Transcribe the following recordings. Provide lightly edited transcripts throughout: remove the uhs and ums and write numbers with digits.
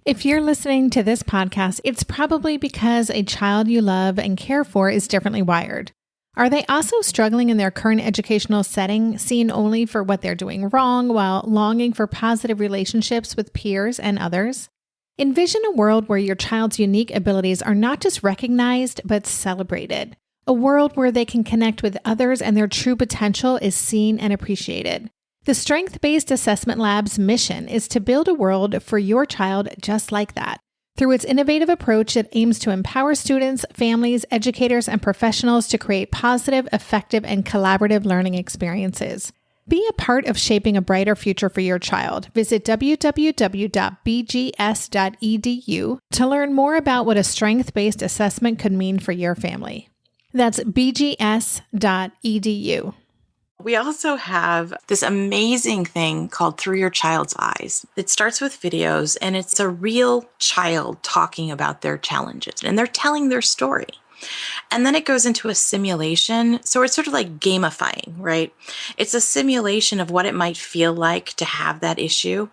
If you're listening to this podcast, it's probably because a child you love and care for is differently wired. Are they also struggling in their current educational setting, seen only for what they're doing wrong while longing for positive relationships with peers and others? Envision a world where your child's unique abilities are not just recognized, but celebrated. A world where they can connect with others and their true potential is seen and appreciated. The Strength-Based Assessment Lab's mission is to build a world for your child just like that. Through its innovative approach, it aims to empower students, families, educators, and professionals to create positive, effective, and collaborative learning experiences. Be a part of shaping a brighter future for your child. Visit www.bgs.edu to learn more about what a strength-based assessment could mean for your family. That's bgs.edu. We also have this amazing thing called Through Your Child's Eyes. It starts with videos, and it's a real child talking about their challenges, and they're telling their story. And then it goes into a simulation. So it's sort of like gamifying, right? It's a simulation of what it might feel like to have that issue.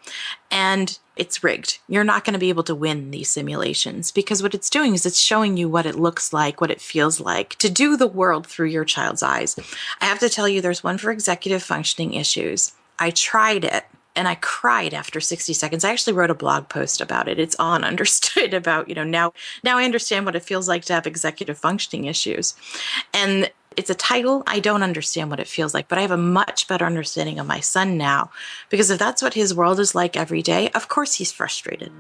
And it's rigged. You're not going to be able to win these simulations because what it's doing is it's showing you what it looks like, what it feels like to do the world through your child's eyes. I have to tell you, there's one for executive functioning issues. I tried it. And I cried after 60 seconds. I actually wrote a blog post about it. It's on Understood about, now I understand what it feels like to have executive functioning issues. And it's a title. I don't understand what it feels like, but I have a much better understanding of my son now, because if that's what his world is like every day, of course he's frustrated.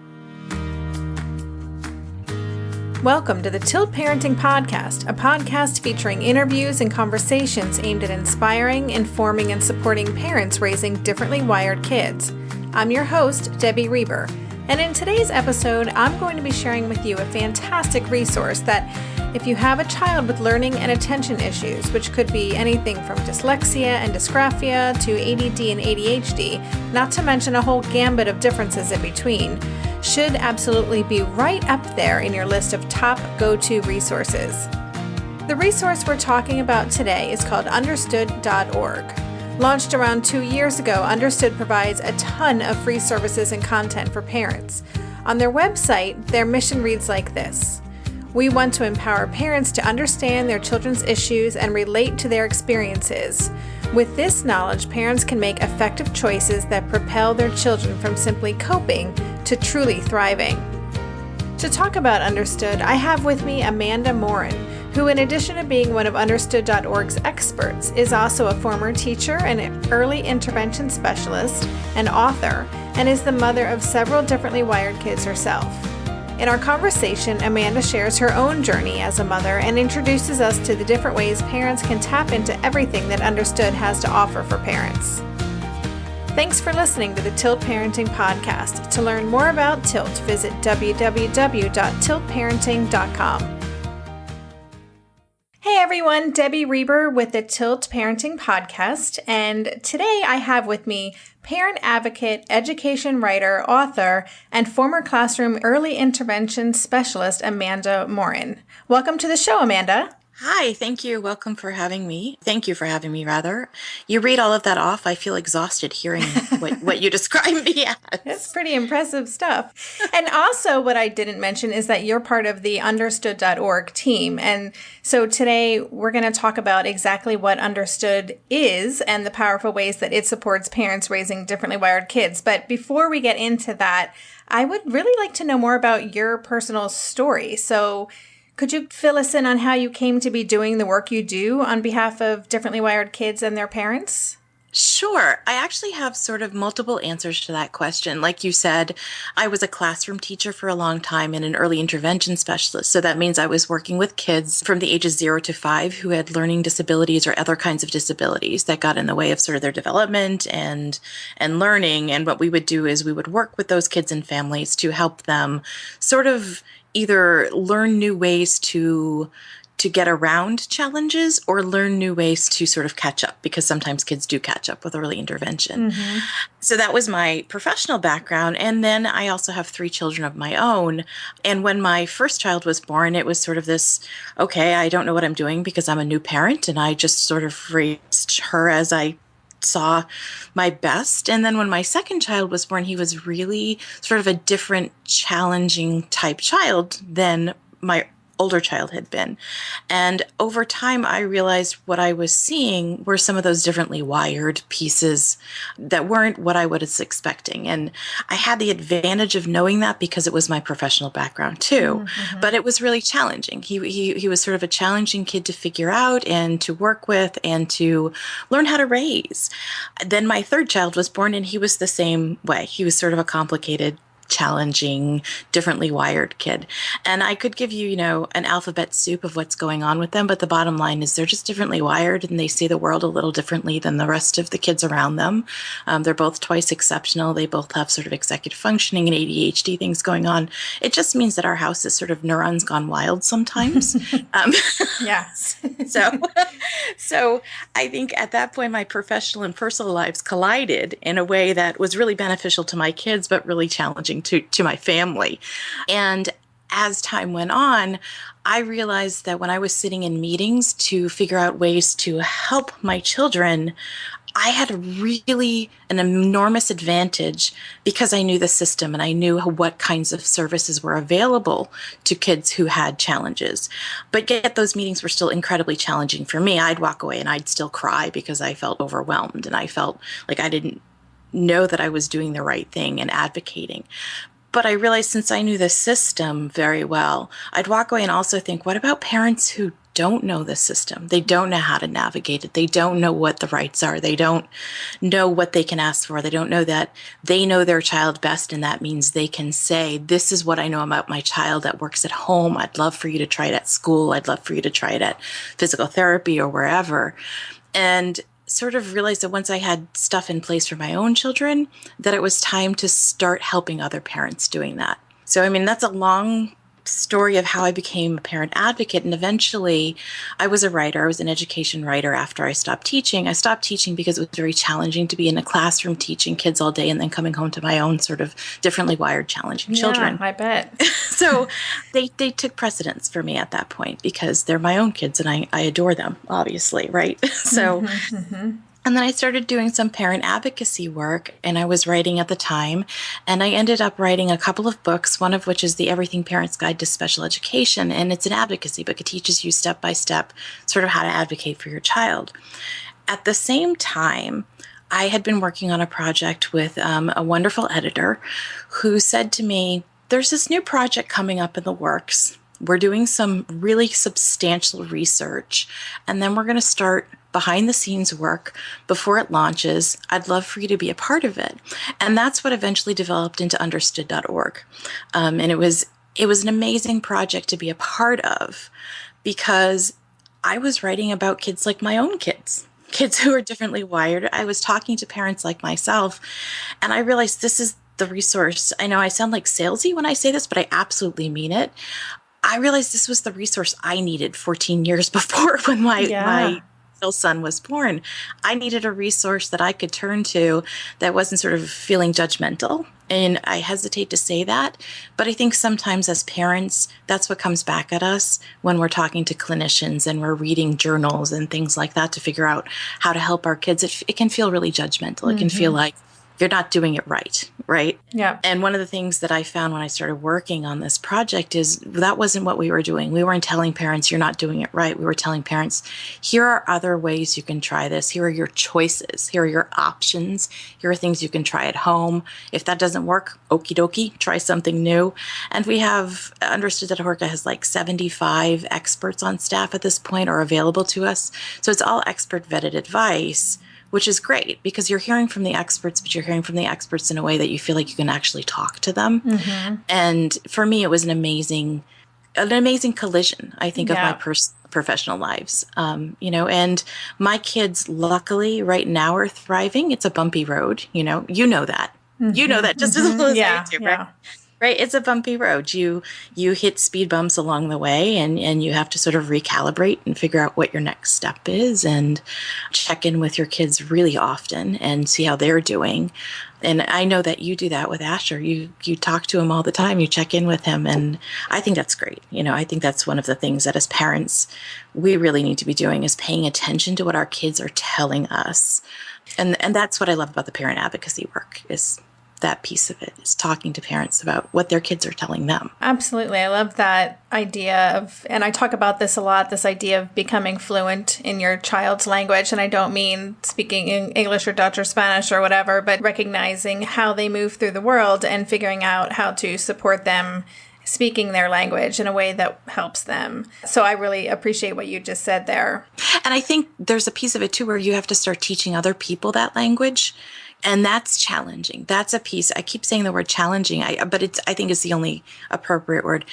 Welcome to the Tilt Parenting Podcast, a podcast featuring interviews and conversations aimed at inspiring, informing, and supporting parents raising differently wired kids. I'm your host, Debbie Reber, and in today's episode, I'm going to be sharing with you a fantastic resource that, if you have a child with learning and attention issues, which could be anything from dyslexia and dysgraphia to ADD and ADHD, not to mention a whole gambit of differences in between, should absolutely be right up there in your list of top go-to resources. The resource we're talking about today is called Understood.org. Launched around 2 years ago, Understood provides a ton of free services and content for parents. On their website, their mission reads like this: we want to empower parents to understand their children's issues and relate to their experiences. With this knowledge, parents can make effective choices that propel their children from simply coping to truly thriving. To talk about Understood, I have with me Amanda Morin, who, in addition to being one of Understood.org's experts, is also a former teacher and early intervention specialist and author, and is the mother of several differently wired kids herself. In our conversation, Amanda shares her own journey as a mother and introduces us to the different ways parents can tap into everything that Understood has to offer for parents. Thanks for listening to the Tilt Parenting Podcast. To learn more about Tilt, visit www.tiltparenting.com. Hey everyone, Debbie Reber with the Tilt Parenting Podcast, and today I have with me parent advocate, education writer, author, and former classroom early intervention specialist Amanda Morin. Welcome to the show, Amanda. Hi, thank you. Welcome for having me. Thank you for having me, rather. You read all of that off. I feel exhausted hearing what you describe me as. It's pretty impressive stuff. And also what I didn't mention is that you're part of the Understood.org team. And so today we're going to talk about exactly what Understood is and the powerful ways that it supports parents raising differently wired kids. But before we get into that, I would really like to know more about your personal story. So could you fill us in on how you came to be doing the work you do on behalf of differently wired kids and their parents? Sure. I actually have sort of multiple answers to that question. Like you said, I was a classroom teacher for a long time and an early intervention specialist. So that means I was working with kids from the ages 0 to 5 who had learning disabilities or other kinds of disabilities that got in the way of sort of their development and learning. And what we would do is we would work with those kids and families to help them sort of either learn new ways to get around challenges or learn new ways to sort of catch up, because sometimes kids do catch up with early intervention. Mm-hmm. So that was my professional background. And then I also have 3 children of my own. And when my first child was born, it was sort of this, okay, I don't know what I'm doing because I'm a new parent, and I just sort of raised her as I saw my best. And then when my second child was born, he was really sort of a different, challenging type child than my older child had been. And over time, I realized what I was seeing were some of those differently wired pieces that weren't what I was expecting. And I had the advantage of knowing that because it was my professional background too. Mm-hmm. But it was really challenging. He was sort of a challenging kid to figure out and to work with and to learn how to raise. Then my third child was born, and he was the same way. He was sort of a complicated, challenging, differently wired kid. And I could give you, an alphabet soup of what's going on with them, but the bottom line is they're just differently wired, and they see the world a little differently than the rest of the kids around them. They're both twice exceptional. They both have sort of executive functioning and ADHD things going on. It just means that our house is sort of neurons gone wild sometimes. Yes. So I think at that point, my professional and personal lives collided in a way that was really beneficial to my kids, but really challenging to my family. And as time went on, I realized that when I was sitting in meetings to figure out ways to help my children, I had an enormous advantage because I knew the system and I knew what kinds of services were available to kids who had challenges. But yet those meetings were still incredibly challenging for me. I'd walk away and I'd still cry because I felt overwhelmed and I felt like I didn't know that I was doing the right thing and advocating. But I realized since I knew the system very well, I'd walk away and also think, what about parents who don't know the system? They don't know how to navigate it. They don't know what the rights are. They don't know what they can ask for. They don't know that they know their child best, and that means they can say, this is what I know about my child that works at home. I'd love for you to try it at school. I'd love for you to try it at physical therapy or wherever. And sort of realized that once I had stuff in place for my own children, that it was time to start helping other parents doing that. So, that's a long story of how I became a parent advocate. And eventually I was a writer. I was an education writer after I stopped teaching. I stopped teaching because it was very challenging to be in a classroom teaching kids all day and then coming home to my own sort of differently wired, challenging children. Yeah, I bet. So they took precedence for me at that point because they're my own kids and I adore them, obviously, right? So, and then I started doing some parent advocacy work, and I was writing at the time, and I ended up writing a couple of books, one of which is the Everything Parent's Guide to Special Education, and it's an advocacy book. It teaches you step by step sort of how to advocate for your child. At the same time, I had been working on a project with a wonderful editor who said to me, there's this new project coming up in the works. We're doing some really substantial research, and then we're going to start behind the scenes work before it launches. I'd love for you to be a part of it. And that's what eventually developed into understood.org. And it was an amazing project to be a part of because I was writing about kids like my own kids who are differently wired. I was talking to parents like myself, and I realized this is the resource. I know I sound like salesy when I say this, but I absolutely mean it. I realized this was the resource I needed 14 years before when my son was born. I needed a resource that I could turn to that wasn't sort of feeling judgmental. And I hesitate to say that, but I think sometimes as parents, that's what comes back at us when we're talking to clinicians and we're reading journals and things like that to figure out how to help our kids. It can feel really judgmental. It can feel like you're not doing it right? Yeah. And one of the things that I found when I started working on this project is that wasn't what we were doing. We weren't telling parents, you're not doing it right. We were telling parents, here are other ways you can try this. Here are your choices. Here are your options. Here are things you can try at home. If that doesn't work, okie dokie, try something new. And we have Understood.org has like 75 experts on staff at this point or available to us. So it's all expert vetted advice, which is great because you're hearing from the experts, but you're hearing from the experts in a way that you feel like you can actually talk to them. And for me, it was an amazing collision, I think, of my professional lives. And my kids, luckily, right now are thriving. It's a bumpy road. You know that. You know that just as well as I do, right? Right. It's a bumpy road. You hit speed bumps along the way and you have to sort of recalibrate and figure out what your next step is and check in with your kids really often and see how they're doing. And I know that you do that with Asher. You talk to him all the time. You check in with him. And I think that's great. I think that's one of the things that as parents, we really need to be doing is paying attention to what our kids are telling us. And that's what I love about the parent advocacy work, is that piece of it, is talking to parents about what their kids are telling them. Absolutely. I love that idea of, and I talk about this a lot, this idea of becoming fluent in your child's language. And I don't mean speaking in English or Dutch or Spanish or whatever, but recognizing how they move through the world and figuring out how to support them speaking their language in a way that helps them. So I really appreciate what you just said there. And I think there's a piece of it too where you have to start teaching other people that language. And that's challenging. That's a piece. I keep saying the word challenging, but I think it's the only appropriate word.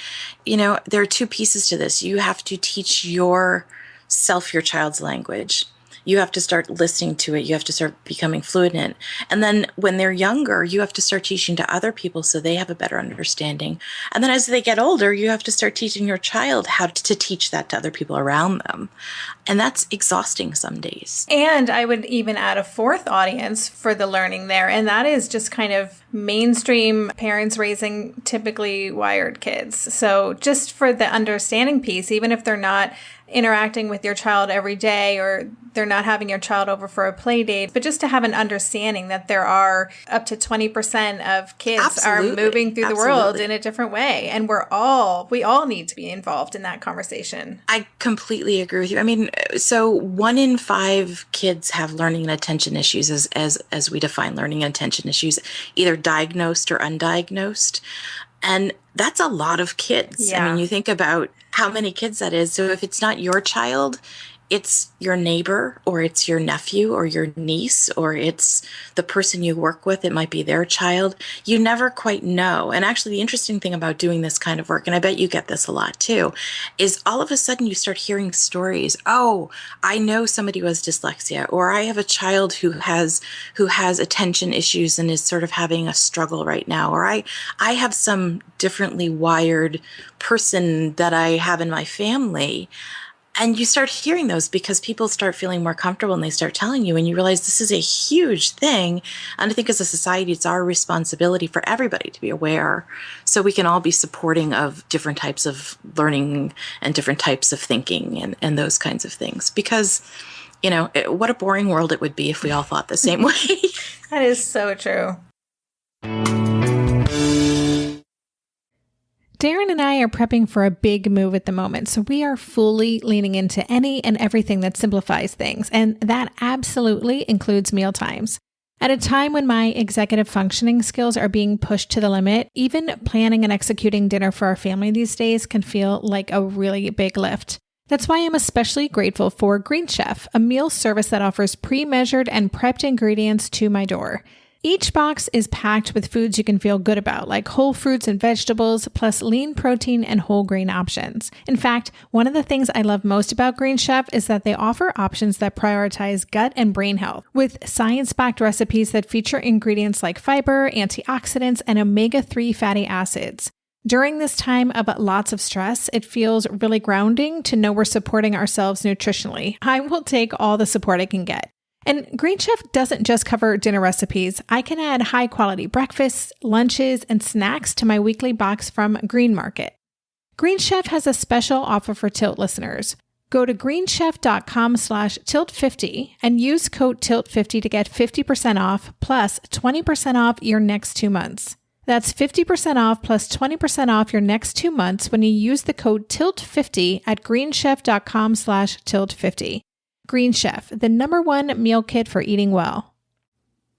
There are two pieces to this. You have to teach yourself your child's language. You have to start listening to it. You have to start becoming fluent in it. And then when they're younger, you have to start teaching to other people so they have a better understanding. And then as they get older, you have to start teaching your child how to teach that to other people around them. And that's exhausting some days. And I would even add a fourth audience for the learning there. And that is just kind of mainstream parents raising typically wired kids. So just for the understanding piece, even if they're not interacting with your child every day or they're not having your child over for a play date, but just to have an understanding that there are up to 20% of kids are moving through the world in a different way. And we all need to be involved in that conversation. I completely agree with you. I mean, so 1 in 5 kids have learning and attention issues as we define learning and attention issues, either diagnosed or undiagnosed. And that's a lot of kids. Yeah. I mean, you think about how many kids that is. So if it's not your child, it's your neighbor or it's your nephew or your niece or it's the person you work with. It might be their child. You never quite know. And actually, the interesting thing about doing this kind of work, and I bet you get this a lot too, is all of a sudden you start hearing stories. Oh, I know somebody who has dyslexia, or I have a child who has attention issues and is sort of having a struggle right now, or I have some differently wired person that I have in my family. And you start hearing those because people start feeling more comfortable and they start telling you, and you realize this is a huge thing. And I think as a society, it's our responsibility for everybody to be aware so we can all be supporting of different types of learning and different types of thinking and those kinds of things. Because, what a boring world it would be if we all thought the same way. That is so true. Darren and I are prepping for a big move at the moment, so we are fully leaning into any and everything that simplifies things, and that absolutely includes mealtimes. At a time when my executive functioning skills are being pushed to the limit, even planning and executing dinner for our family these days can feel like a really big lift. That's why I'm especially grateful for Green Chef, a meal service that offers pre-measured and prepped ingredients to my door. Each box is packed with foods you can feel good about, like whole fruits and vegetables, plus lean protein and whole grain options. In fact, one of the things I love most about Green Chef is that they offer options that prioritize gut and brain health, with science-backed recipes that feature ingredients like fiber, antioxidants, and omega-3 fatty acids. During this time of lots of stress, it feels really grounding to know we're supporting ourselves nutritionally. I will take all the support I can get. And Green Chef doesn't just cover dinner recipes. I can add high-quality breakfasts, lunches, and snacks to my weekly box from Green Market. Green Chef has a special offer for Tilt listeners. Go to greenchef.com/tilt50 and use code TILT50 to get 50% off plus 20% off your next 2 months. That's 50% off plus 20% off your next 2 months when you use the code TILT50 at greenchef.com/tilt50. Green Chef, the #1 meal kit for eating well.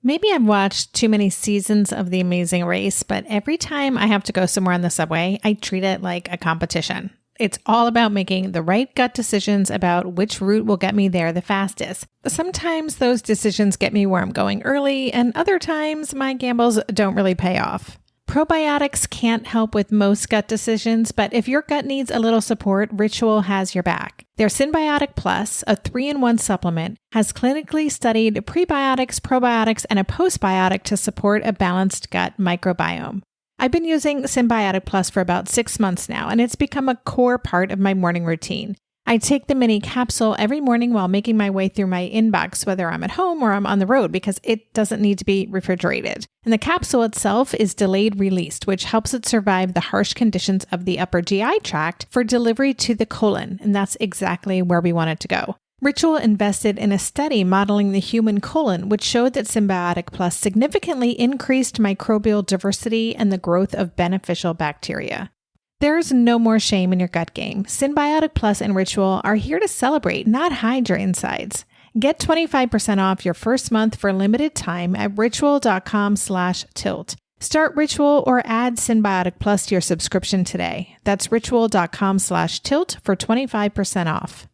Maybe I've watched too many seasons of The Amazing Race, but every time I have to go somewhere on the subway, I treat it like a competition. It's all about making the right gut decisions about which route will get me there the fastest. Sometimes those decisions get me where I'm going early, and other times my gambles don't really pay off. Probiotics can't help with most gut decisions, but if your gut needs a little support, Ritual has your back. Their Symbiotic Plus, a 3-in-1 supplement, has clinically studied prebiotics, probiotics, and a postbiotic to support a balanced gut microbiome. I've been using Symbiotic Plus for about 6 months now, and it's become a core part of my morning routine. I take the mini capsule every morning while making my way through my inbox, whether I'm at home or I'm on the road, because it doesn't need to be refrigerated. And the capsule itself is delayed released, which helps it survive the harsh conditions of the upper GI tract for delivery to the colon. And that's exactly where we want it to go. Ritual invested in a study modeling the human colon, which showed that Symbiotic Plus significantly increased microbial diversity and the growth of beneficial bacteria. There's no more shame in your gut game. Symbiotic Plus and Ritual are here to celebrate, not hide your insides. Get 25% off your first month for a limited time at ritual.com/tilt. Start Ritual or add Symbiotic Plus to your subscription today. That's ritual.com/tilt for 25% off.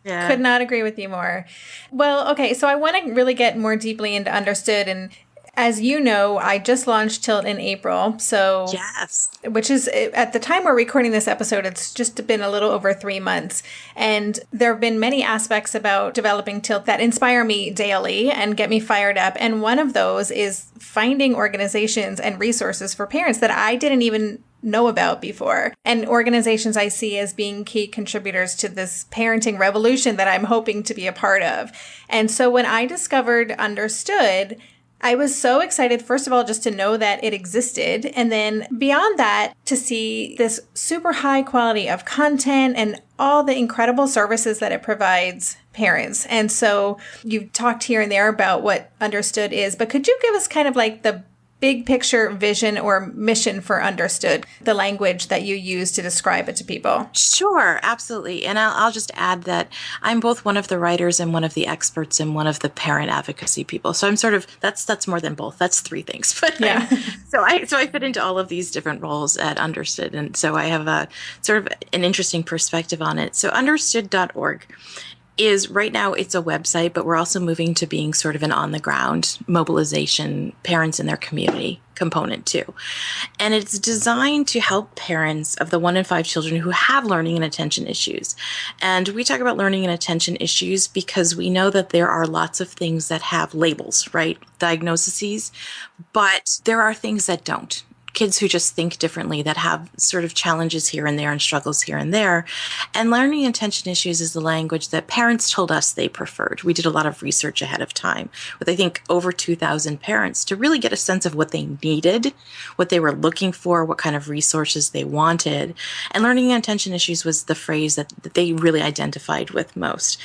Yeah. Could not agree with you more. Well, okay, so I want to really get more deeply into Understood. And as you know, I just launched Tilt in April. So, yes, which is at the time we're recording this episode, it's just been a little over 3 months. And there have been many aspects about developing Tilt that inspire me daily and get me fired up. And one of those is finding organizations and resources for parents that I didn't even know about before, and organizations I see as being key contributors to this parenting revolution that I'm hoping to be a part of. And so when I discovered Understood, I was so excited, first of all, just to know that it existed. And then beyond that, to see this super high quality of content and all the incredible services that it provides parents. And so you've talked here and there about what Understood is, but could you give us kind of like the big picture vision or mission for Understood, the language that you use to describe it to people? Sure, absolutely. And I'll just add that I'm both one of the writers and one of the experts and one of the parent advocacy people. So I'm sort of, that's more than both. That's 3 things. But yeah. So I fit into all of these different roles at Understood. And so I have a sort of an interesting perspective on it. So understood.org is right now it's a website, but we're also moving to being sort of an on-the-ground mobilization, parents in their community component too. And it's designed to help parents of the 1 in 5 children who have learning and attention issues. And we talk about learning and attention issues because we know that there are lots of things that have labels, right? Diagnoses, but there are things that don't. Kids who just think differently, that have sort of challenges here and there and struggles here and there. And learning attention issues is the language that parents told us they preferred. We did a lot of research ahead of time with, I think, over 2,000 parents to really get a sense of what they needed, what they were looking for, what kind of resources they wanted. And learning attention issues was the phrase that they really identified with most.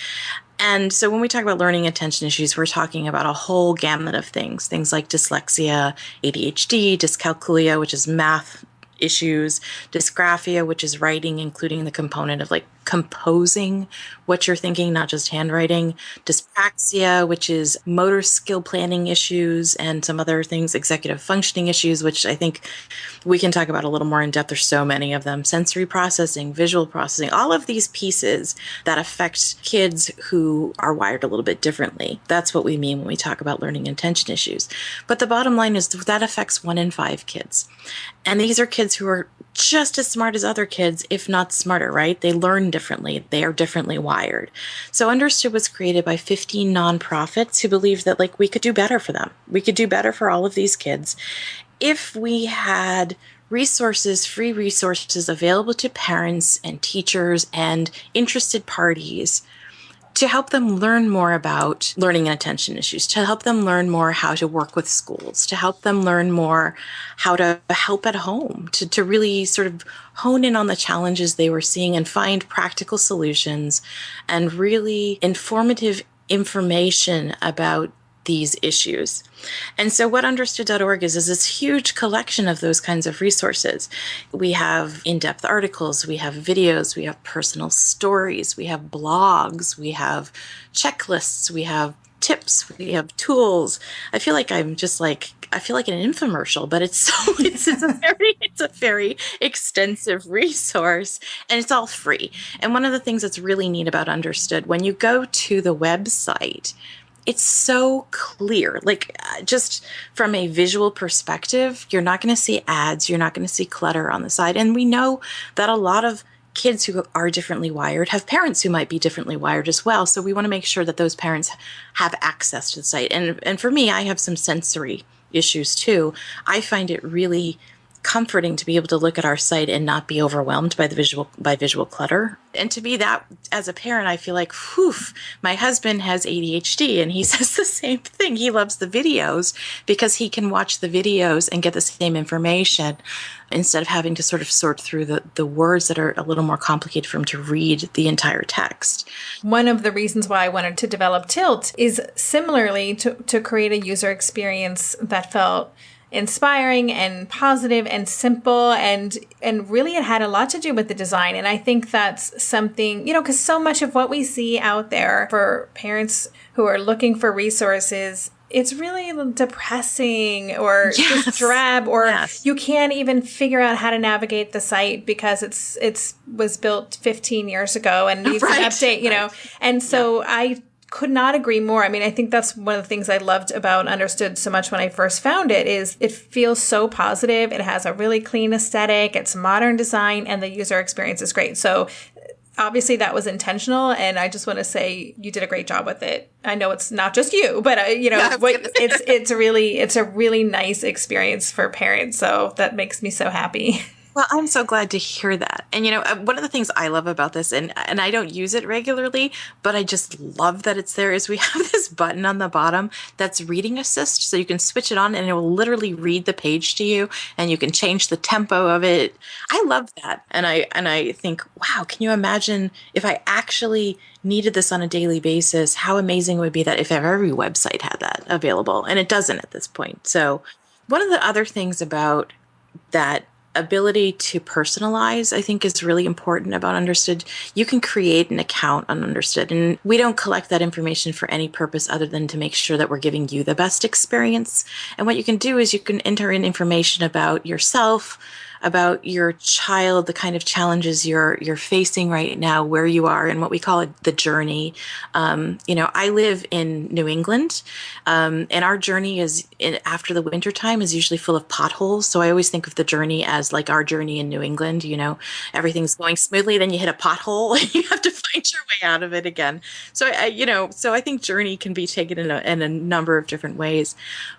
And so when we talk about learning attention issues, we're talking about a whole gamut of things like dyslexia, ADHD, dyscalculia, which is math issues, dysgraphia, which is writing, including the component of like composing what you're thinking, not just handwriting, dyspraxia, which is motor skill planning issues, and some other things, executive functioning issues, which I think we can talk about a little more in depth. There's so many of them, sensory processing, visual processing, all of these pieces that affect kids who are wired a little bit differently. That's what we mean when we talk about learning and attention issues. But the bottom line is that affects 1 in 5 kids. And these are kids who are just as smart as other kids, if not smarter, right? They learn differently. They are differently wired. So Understood was created by 15 nonprofits who believed that like we could do better for them. We could do better for all of these kids if we had resources, free resources available to parents and teachers and interested parties to help them learn more about learning and attention issues, to help them learn more how to work with schools, to help them learn more how to help at home, to really sort of hone in on the challenges they were seeing and find practical solutions and really informative information about these issues. And so what understood.org is this huge collection of those kinds of resources. We have in-depth articles, we have videos, we have personal stories, we have blogs, we have checklists, we have tips, we have tools. I feel like an infomercial, but it's a very extensive resource, and it's all free. And one of the things that's really neat about Understood, when you go to the website, it's so clear, like just from a visual perspective, you're not going to see ads, you're not going to see clutter on the side. And we know that a lot of kids who are differently wired have parents who might be differently wired as well. So we want to make sure that those parents have access to the site. And for me, I have some sensory issues too. I find it really comforting to be able to look at our site and not be overwhelmed by the visual clutter. And to be that, as a parent, I feel like, whew, my husband has ADHD and he says the same thing. He loves the videos because he can watch the videos and get the same information instead of having to sort of sort through the words that are a little more complicated for him to read the entire text. One of the reasons why I wanted to develop Tilt is similarly to create a user experience that felt inspiring and positive and simple, and really it had a lot to do with the design. And I think that's something, because so much of what we see out there for parents who are looking for resources, it's really depressing or just drab, or you can't even figure out how to navigate the site because it's was built 15 years ago and needs an update, And so I could not agree more. I mean, I think that's one of the things I loved about Understood so much when I first found it is it feels so positive. It has a really clean aesthetic. It's modern design and the user experience is great. So obviously that was intentional. And I just want to say you did a great job with it. I know it's not just you, but it's a really nice experience for parents. So that makes me so happy. Well, I'm so glad to hear that. And, one of the things I love about this, and I don't use it regularly, but I just love that it's there, is we have this button on the bottom that's reading assist. So you can switch it on and it will literally read the page to you and you can change the tempo of it. I love that. And I think, wow, can you imagine if I actually needed this on a daily basis, how amazing it would be that if every website had that available, and it doesn't at this point. So one of the other things about that ability to personalize, I think, is really important about Understood. You can create an account on Understood, and we don't collect that information for any purpose other than to make sure that we're giving you the best experience. And what you can do is you can enter in information about yourself, about your child, the kind of challenges you're facing right now, where you are, and what we call the journey. I live in New England, and our journey after the winter time is usually full of potholes. So I always think of the journey as like our journey in New England. Everything's going smoothly, then you hit a pothole and you have to find your way out of it again. So I think journey can be taken in a number of different ways.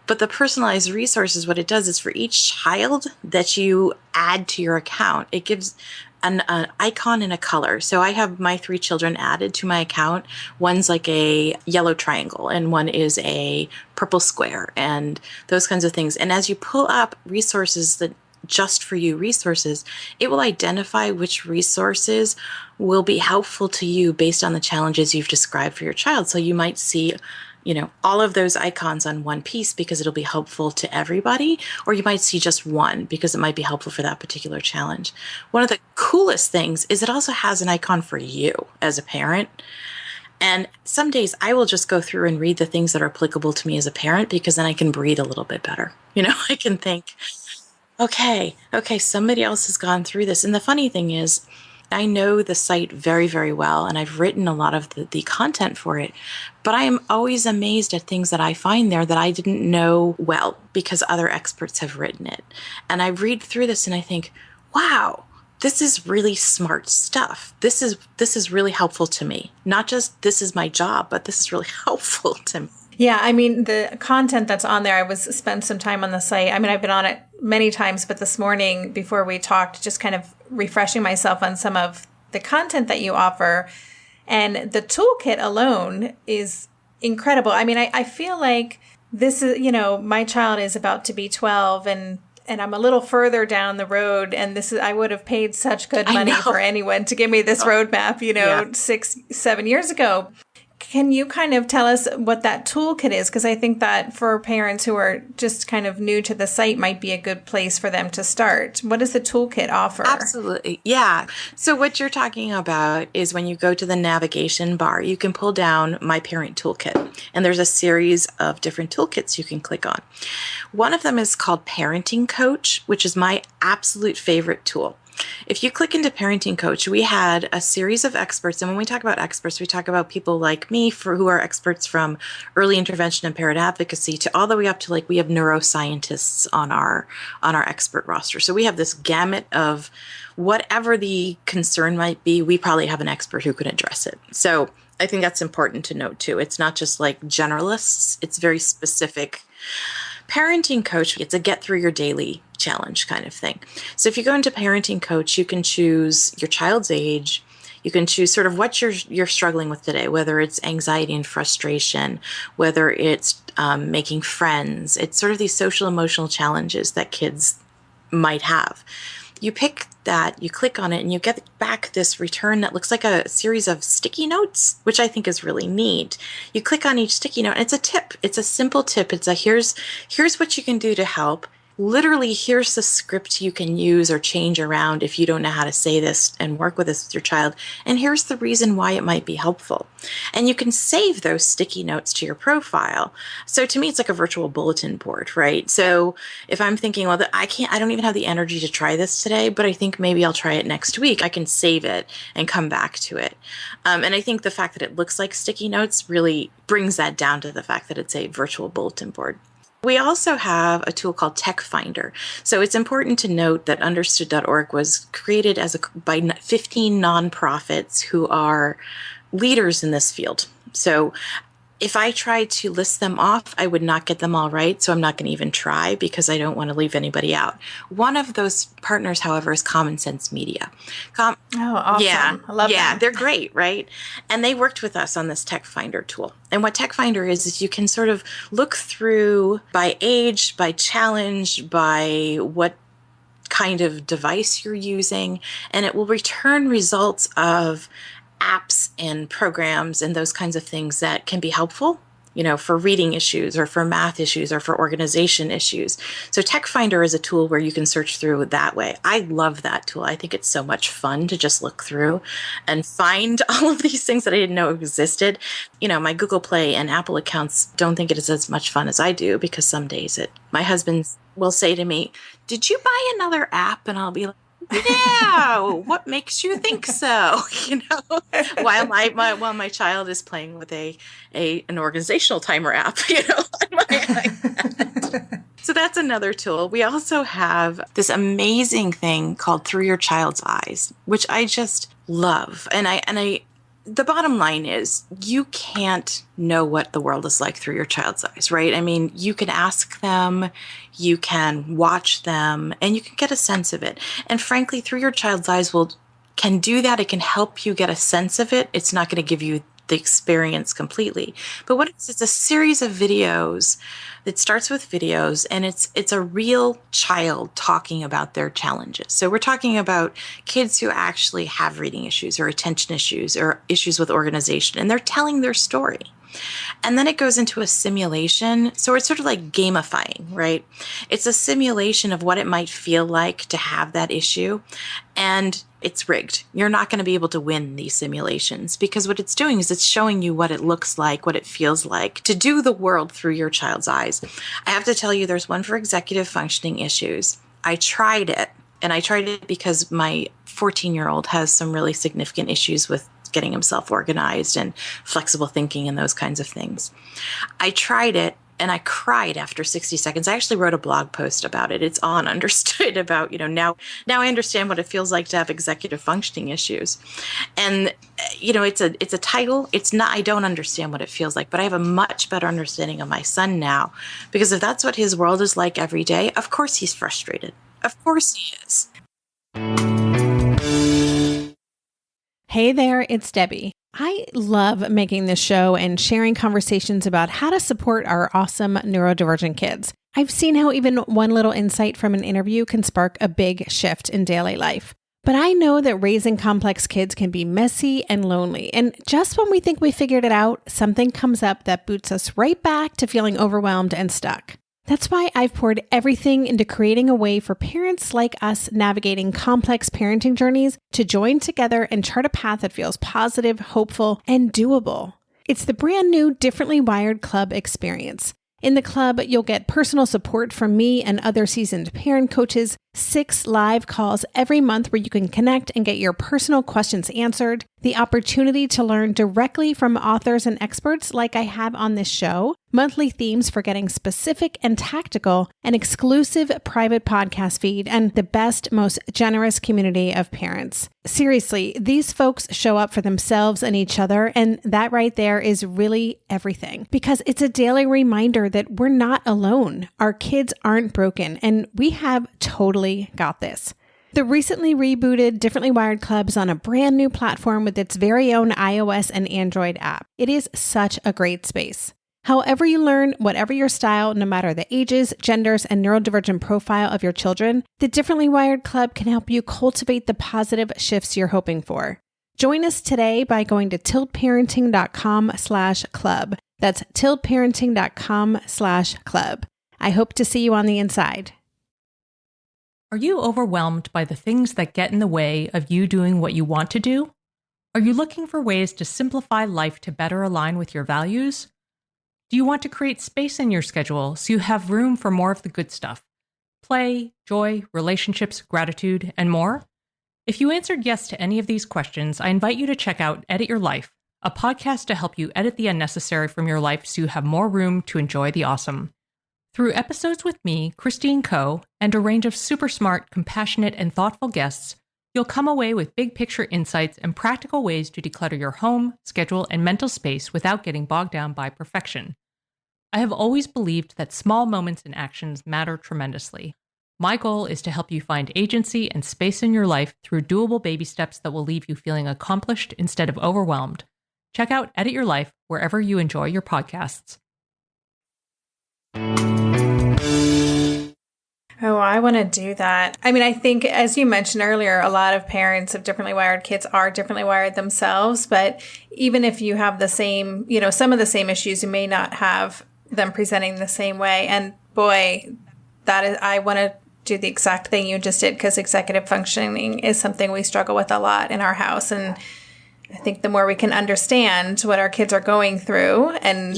But the personalized resources, what it does is for each child that you add to your account, it gives an icon and a color. So I have my 3 children added to my account. One's like a yellow triangle and one is a purple square and those kinds of things. And as you pull up resources that just for you resources, it will identify which resources will be helpful to you based on the challenges you've described for your child. So you might see all of those icons on one piece because it'll be helpful to everybody, or you might see just one because it might be helpful for that particular challenge. One of the coolest things is it also has an icon for you as a parent. And some days I will just go through and read the things that are applicable to me as a parent because then I can breathe a little bit better. I can think, okay, somebody else has gone through this. And the funny thing is, I know the site very, very well, and I've written a lot of the content for it, but I am always amazed at things that I find there that I didn't know well because other experts have written it. And I read through this and I think, wow, this is really smart stuff. This is really helpful to me. Not just this is my job, but this is really helpful to me. Yeah, I mean, the content that's on there, I spent some time on the site. I mean, I've been on it many times, but this morning before we talked, just kind of refreshing myself on some of the content that you offer. And the toolkit alone is incredible. I mean, I feel like this is, my child is about to be 12 and I'm a little further down the road. And I would have paid such good money for anyone to give me this roadmap, 6-7 years ago. Can you kind of tell us what that toolkit is? Because I think that for parents who are just kind of new to the site might be a good place for them to start. What does the toolkit offer? Absolutely. Yeah. So what you're talking about is when you go to the navigation bar, you can pull down My Parent Toolkit. And there's a series of different toolkits you can click on. One of them is called Parenting Coach, which is my absolute favorite tool. If you click into Parenting Coach, we had a series of experts. And when we talk about experts, we talk about people like me who are experts from early intervention and parent advocacy to all the way up to we have neuroscientists on our expert roster. So we have this gamut of whatever the concern might be, we probably have an expert who can address it. So I think that's important to note too. It's not just like generalists, it's very specific. Parenting Coach, it's a get through your daily challenge kind of thing. So if you go into Parenting Coach, you can choose your child's age. You can choose sort of what you're struggling with today, whether it's anxiety and frustration, whether it's making friends. It's sort of these social emotional challenges that kids might have. You pick that, you click on it, and you get back this return that looks like a series of sticky notes, which I think is really neat. You click on each sticky note, and it's a tip. It's a simple tip. It's a here's what you can do to help. Literally, here's the script you can use or change around if you don't know how to say this and work with this with your child. And here's the reason why it might be helpful. And you can save those sticky notes to your profile. So to me, it's like a virtual bulletin board, right? So if I'm thinking, well, I don't even have the energy to try this today, but I think maybe I'll try it next week, I can save it and come back to it. And I think the fact that it looks like sticky notes really brings that down to the fact that it's a virtual bulletin board. We also have a tool called Tech Finder. So it's important to note that understood.org was created by 15 nonprofits who are leaders in this field. So if I tried to list them off, I would not get them all right. So I'm not going to even try because I don't want to leave anybody out. One of those partners, however, is Common Sense Media. Awesome. Yeah, I love that. Yeah, they're great, right? And they worked with us on this Tech Finder tool. And what Tech Finder is you can sort of look through by age, by challenge, by what kind of device you're using, and it will return results of apps and programs and those kinds of things that can be helpful, for reading issues or for math issues or for organization issues. So Tech Finder is a tool where you can search through that way. I love that tool. I think it's so much fun to just look through and find all of these things that I didn't know existed. My Google Play and Apple accounts don't think it is as much fun as I do because some days my husband will say to me, "Did you buy another app?" And I'll be like, "Yeah, what makes you think so?" While my child is playing with an organizational timer app, on my iPad. So that's another tool. We also have this amazing thing called Through Your Child's Eyes, which I just love. And the bottom line is you can't know what the world is like through your child's eyes, right? I mean, you can ask them, you can watch them, and you can get a sense of it. And frankly, Through Your Child's Eyes can do that. It can help you get a sense of it. It's not going to give you the experience completely. But what it's a series of videos. It starts with videos, and it's a real child talking about their challenges. So we're talking about kids who actually have reading issues or attention issues or issues with organization, and they're telling their story. And then it goes into a simulation. So it's sort of like gamifying, right? It's a simulation of what it might feel like to have that issue. And it's rigged. You're not going to be able to win these simulations because what it's doing is it's showing you what it looks like, what it feels like to do the world through your child's eyes. I have to tell you, there's one for executive functioning issues. I tried it, and I tried it because my 14-year-old has some really significant issues with getting himself organized and flexible thinking and those kinds of things. I tried it and I cried after 60 seconds. I actually wrote a blog post about it. It's on Understood about, now I understand what it feels like to have executive functioning issues. And, it's a title. It's not, I don't understand what it feels like, but I have a much better understanding of my son now, because if that's what his world is like every day, of course he's frustrated. Of course he is. Hey there, it's Debbie. I love making this show and sharing conversations about how to support our awesome neurodivergent kids. I've seen how even one little insight from an interview can spark a big shift in daily life. But I know that raising complex kids can be messy and lonely. And just when we think we figured it out, something comes up that boots us right back to feeling overwhelmed and stuck. That's why I've poured everything into creating a way for parents like us navigating complex parenting journeys to join together and chart a path that feels positive, hopeful, and doable. It's the brand new Differently Wired Club experience. In the club, you'll get personal support from me and other seasoned parent coaches, 6 live calls every month where you can connect and get your personal questions answered, the opportunity to learn directly from authors and experts like I have on this show, monthly themes for getting specific and tactical, an exclusive private podcast feed, and the best, most generous community of parents. Seriously, these folks show up for themselves and each other, and that right there is really everything, because it's a daily reminder that we're not alone. Our kids aren't broken, and we have totally got this. The recently rebooted Differently Wired Club is on a brand new platform with its very own iOS and Android app. It is such a great space. However you learn, whatever your style, no matter the ages, genders, and neurodivergent profile of your children, the Differently Wired Club can help you cultivate the positive shifts you're hoping for. Join us today by going to tiltparenting.com/club. That's tiltparenting.com/club. I hope to see you on the inside. Are you overwhelmed by the things that get in the way of you doing what you want to do? Are you looking for ways to simplify life to better align with your values? Do you want to create space in your schedule so you have room for more of the good stuff? Play, joy, relationships, gratitude, and more? If you answered yes to any of these questions, I invite you to check out Edit Your Life, a podcast to help you edit the unnecessary from your life so you have more room to enjoy the awesome. Through episodes with me, Christine Coe, and a range of super smart, compassionate, and thoughtful guests, you'll come away with big picture insights and practical ways to declutter your home, schedule, and mental space without getting bogged down by perfection. I have always believed that small moments and actions matter tremendously. My goal is to help you find agency and space in your life through doable baby steps that will leave you feeling accomplished instead of overwhelmed. Check out Edit Your Life wherever you enjoy your podcasts. Oh, I want to do that. I mean, I think, as you mentioned earlier, a lot of parents of differently wired kids are differently wired themselves. But even if you have the same, some of the same issues, you may not have them presenting the same way. And boy, I want to do the exact thing you just did, because executive functioning is something we struggle with a lot in our house. And I think the more we can understand what our kids are going through, and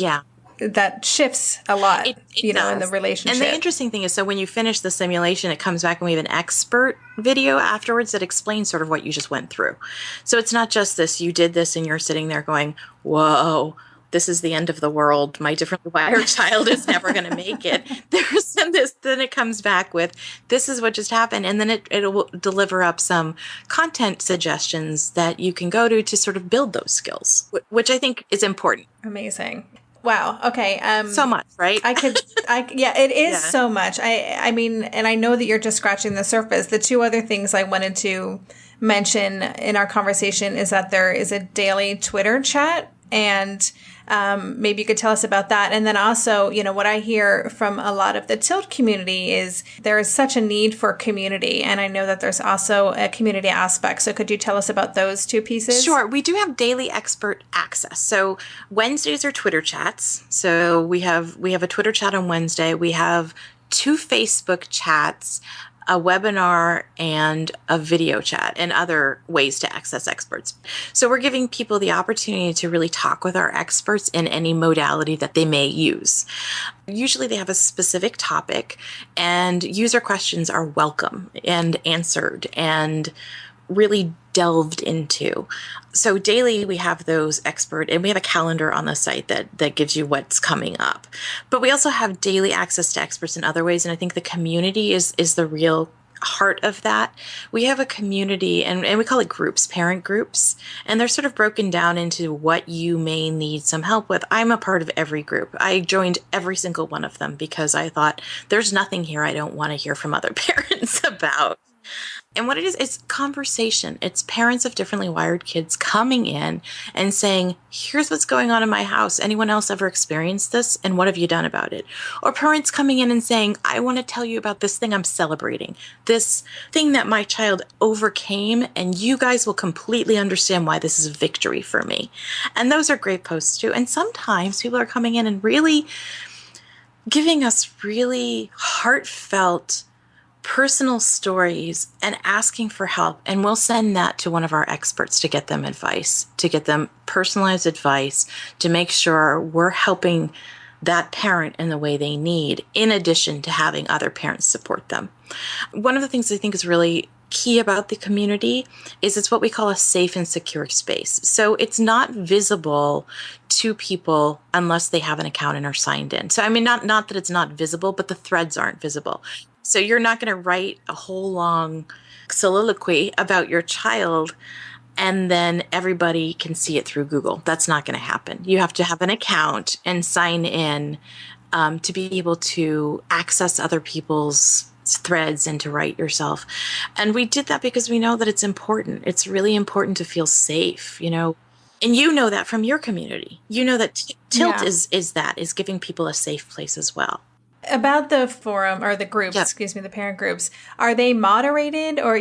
that shifts a lot, in the relationship. And the interesting thing is, so when you finish the simulation, it comes back and we have an expert video afterwards that explains sort of what you just went through. So it's not just this, you did this and you're sitting there going, whoa, this is the end of the world. My differently wired child is never going to make it. There's this, then it comes back with, this is what just happened. And then it will deliver up some content suggestions that you can go to sort of build those skills, which I think is important. Amazing. Wow. Okay. So much, right? It is so much. I mean, and I know that you're just scratching the surface. The two other things I wanted to mention in our conversation is that there is a daily Twitter chat, and maybe you could tell us about that. And then also, what I hear from a lot of the Tilt community is there is such a need for community. And I know that there's also a community aspect. So could you tell us about those two pieces? Sure. We do have daily expert access. So Wednesdays are Twitter chats. So we have a Twitter chat on Wednesday. We have 2 Facebook chats, a webinar, and a video chat, and other ways to access experts. So we're giving people the opportunity to really talk with our experts in any modality that they may use. Usually they have a specific topic, and user questions are welcome and answered and really delved into. So daily we have those expert, and we have a calendar on the site that gives you what's coming up. But we also have daily access to experts in other ways, and I think the community is the real heart of that. We have a community, and we call it groups, parent groups, and they're sort of broken down into what you may need some help with. I'm a part of every group. I joined every single one of them because I thought there's nothing here I don't want to hear from other parents about. And what it is, it's conversation. It's parents of differently wired kids coming in and saying, here's what's going on in my house. Anyone else ever experienced this? And what have you done about it? Or parents coming in and saying, I want to tell you about this thing I'm celebrating, this thing that my child overcame, and you guys will completely understand why this is a victory for me. And those are great posts too. And sometimes people are coming in and really giving us really heartfelt personal stories and asking for help, and we'll send that to one of our experts to get them advice, to get them personalized advice, to make sure we're helping that parent in the way they need, in addition to having other parents support them. One of the things I think is really key about the community is it's what we call a safe and secure space. So it's not visible to people unless they have an account and are signed in. So I mean, not that it's not visible, but the threads aren't visible. So you're not going to write a whole long soliloquy about your child and then everybody can see it through Google. That's not going to happen. You have to have an account and sign in to be able to access other people's threads and to write yourself. And we did that because we know that it's important. It's really important to feel safe, and you know that from your community. You know that Tilt is giving people a safe place as well. About the forum or the groups, the parent groups, are they moderated? Or,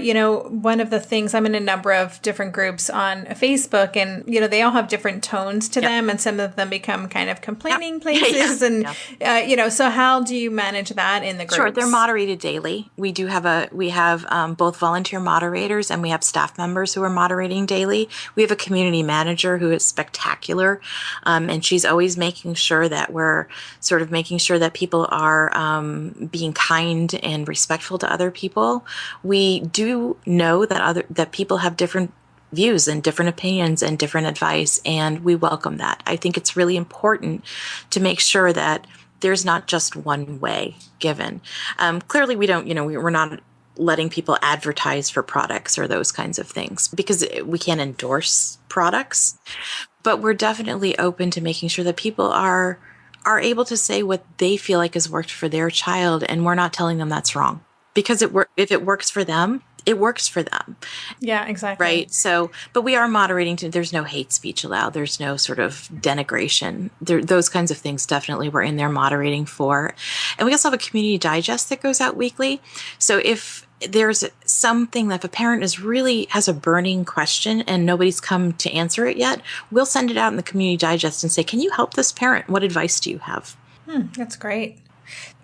one of the things, I'm in a number of different groups on Facebook and, they all have different tones to them and some of them become kind of complaining places. And, so how do you manage that in the groups? Sure. They're moderated daily. We have both volunteer moderators and we have staff members who are moderating daily. We have a community manager who is spectacular. And she's always making sure that we're sort of making sure that people are being kind and respectful to other people. We do know that people have different views and different opinions and different advice, and we welcome that. I think it's really important to make sure that there's not just one way given. Clearly, we don't. We're not letting people advertise for products or those kinds of things because we can't endorse products, but we're definitely open to making sure that people are able to say what they feel like has worked for their child, and we're not telling them that's wrong. Because if it works for them, it works for them. Yeah, exactly. Right? So, but we are moderating there's no hate speech allowed. There's no sort of denigration. Those kinds of things definitely we're in there moderating for. And we also have a community digest that goes out weekly. So if there's something that if a parent has a burning question and nobody's come to answer it yet, we'll send it out in the community digest and say, can you help this parent? What advice do you have? That's great.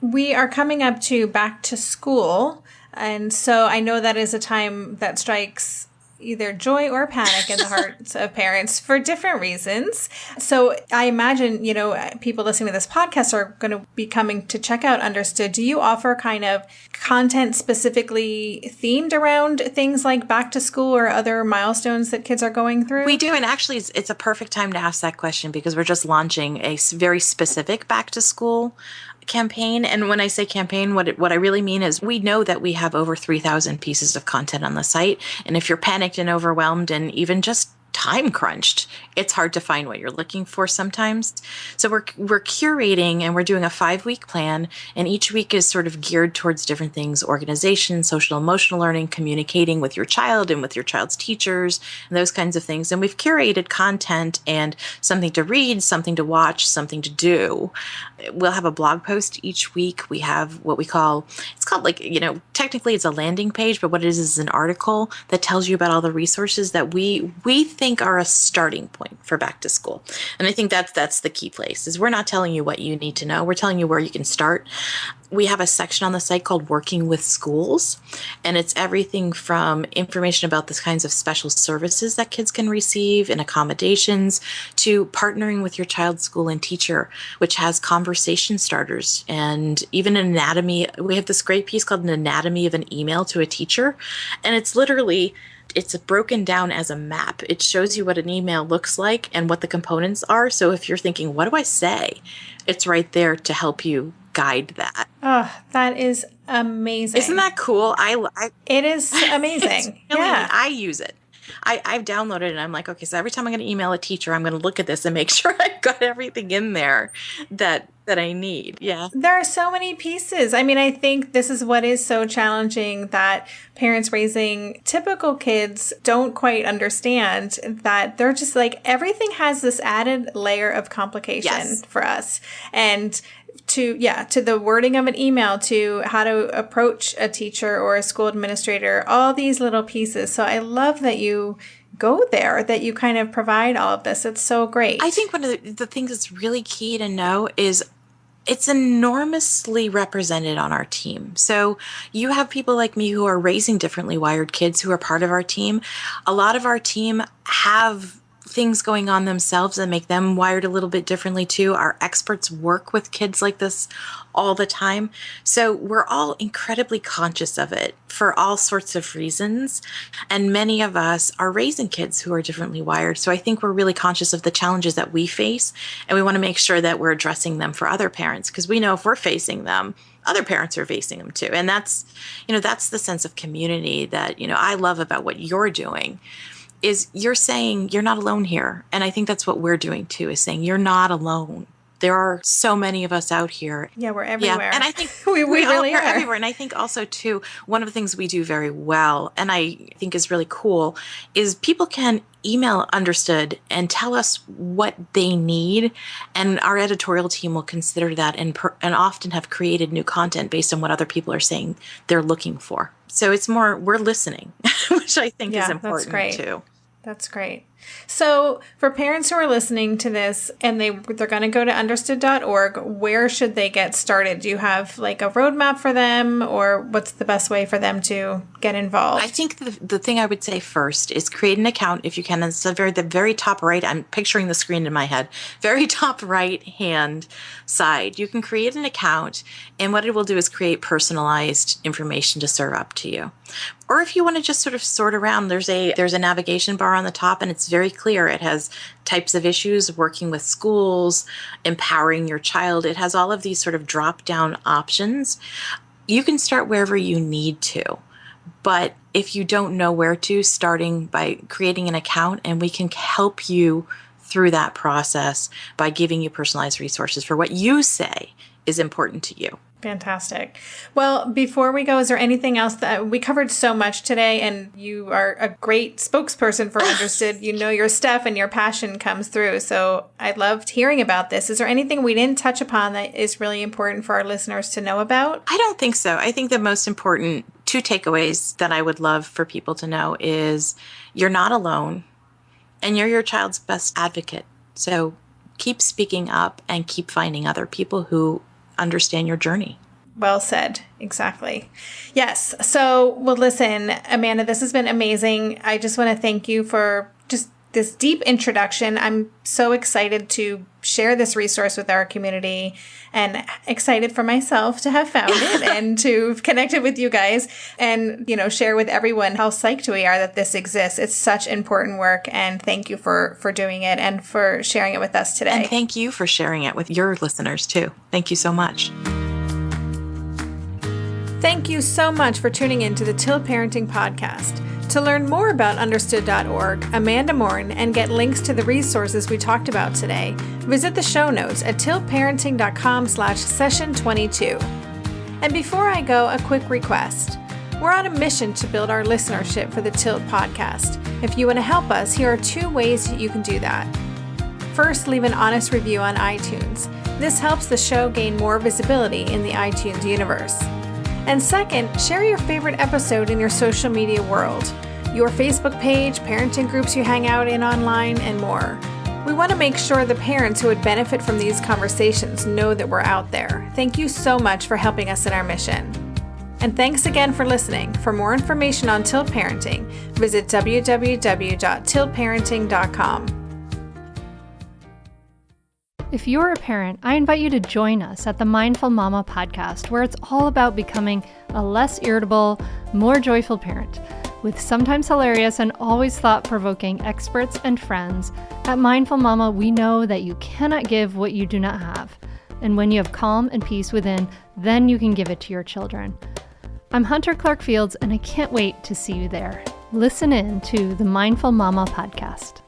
We are coming up to back to school. And so I know that is a time that strikes either joy or panic in the hearts of parents for different reasons. So I imagine, people listening to this podcast are going to be coming to check out Understood. Do you offer kind of content specifically themed around things like back to school or other milestones that kids are going through? We do. And actually, it's a perfect time to ask that question because we're just launching a very specific back to school campaign. And when I say campaign, what I really mean is we know that we have over 3,000 pieces of content on the site. And if you're panicked and overwhelmed and even just time crunched, it's hard to find what you're looking for sometimes. So we're curating and we're doing a 5-week plan, and each week is sort of geared towards different things: organization, social emotional learning, communicating with your child and with your child's teachers, and those kinds of things. And we've curated content and something to read, something to watch, something to do. We'll have a blog post each week. We have what it's called technically it's a landing page, but what it is an article that tells you about all the resources that we think are a starting point for back to school. And I think that's the key place, is we're not telling you what you need to know. We're telling you where you can start. We have a section on the site called Working with Schools, and it's everything from information about the kinds of special services that kids can receive and accommodations to partnering with your child's school and teacher, which has conversation starters and even an anatomy. We have this great piece called An Anatomy of an Email to a Teacher, and it's broken down as a map. It shows you what an email looks like and what the components are. So if you're thinking, what do I say? It's right there to help you guide that. Oh, that is amazing. Isn't that cool? It is amazing. I use it. I've downloaded it and I'm like, okay, so every time I'm going to email a teacher, I'm going to look at this and make sure I've got everything in there that I need. Yeah. There are so many pieces. I mean, I think this is what is so challenging, that parents raising typical kids don't quite understand, that they're just like, everything has this added layer of complication for us. And to the wording of an email, to how to approach a teacher or a school administrator, all these little pieces. So I love that you go there, that you kind of provide all of this. It's so great. I think one of the things that's really key to know is it's enormously represented on our team. So you have people like me who are raising differently wired kids who are part of our team. A lot of our team have things going on themselves that make them wired a little bit differently too. Our experts work with kids like this all the time. So we're all incredibly conscious of it for all sorts of reasons. And many of us are raising kids who are differently wired. So I think we're really conscious of the challenges that we face. And we want to make sure that we're addressing them for other parents, because we know if we're facing them, other parents are facing them too. And that's the sense of community that, I love about what you're doing. Is you're saying you're not alone here. And I think that's what we're doing too, is saying you're not alone. There are so many of us out here. Yeah, we're everywhere. Yeah. And I think we really are everywhere. And I think also too, one of the things we do very well, and I think is really cool, is people can email Understood and tell us what they need. And our editorial team will consider that and often have created new content based on what other people are saying they're looking for. So it's more, we're listening, which I think is important too. That's great. So for parents who are listening to this and they're going to go to understood.org, where should they get started? Do you have like a roadmap for them, or what's the best way for them to get involved? I think the thing I would say first is create an account if you can. It's the very top right. I'm picturing the screen in my head. Very top right hand side. You can create an account, and what it will do is create personalized information to serve up to you. Or if you want to just sort of sort around, there's a navigation bar on the top, and it's very clear. It has types of issues, working with schools, empowering your child. It has all of these sort of drop-down options. You can start wherever you need to. But if you don't know where to, starting by creating an account, and we can help you through that process by giving you personalized resources for what you say is important to you. Fantastic. Well, before we go, is there anything else that we covered so much today, and you are a great spokesperson for Understood. You know your stuff and your passion comes through. So I loved hearing about this. Is there anything we didn't touch upon that is really important for our listeners to know about? I don't think so. I think the most important two takeaways that I would love for people to know is you're not alone, and you're your child's best advocate. So keep speaking up and keep finding other people who understand your journey. Well said. Exactly. Yes. So, well, listen, Amanda, this has been amazing. I just want to thank you for just this deep introduction. I'm so excited to share this resource with our community, and excited for myself to have found it and to have connected with you guys and, share with everyone how psyched we are that this exists. It's such important work, and thank you for doing it and for sharing it with us today. And thank you for sharing it with your listeners too. Thank you so much. Thank you so much for tuning in to the Till Parenting Podcast. To learn more about Understood.org, Amanda Morin, and get links to the resources we talked about today, visit the show notes at tillparenting.com/session22. And before I go, a quick request. We're on a mission to build our listenership for the Tilt podcast. If you want to help us, here are two ways you can do that. First, leave an honest review on iTunes. This helps the show gain more visibility in the iTunes universe. And second, share your favorite episode in your social media world, your Facebook page, parenting groups you hang out in online, and more. We want to make sure the parents who would benefit from these conversations know that we're out there. Thank you so much for helping us in our mission. And thanks again for listening. For more information on Till Parenting, visit www.tillparenting.com. If you're a parent, I invite you to join us at the Mindful Mama podcast, where it's all about becoming a less irritable, more joyful parent. With sometimes hilarious and always thought-provoking experts and friends, at Mindful Mama, we know that you cannot give what you do not have. And when you have calm and peace within, then you can give it to your children. I'm Hunter Clark Fields, and I can't wait to see you there. Listen in to the Mindful Mama podcast.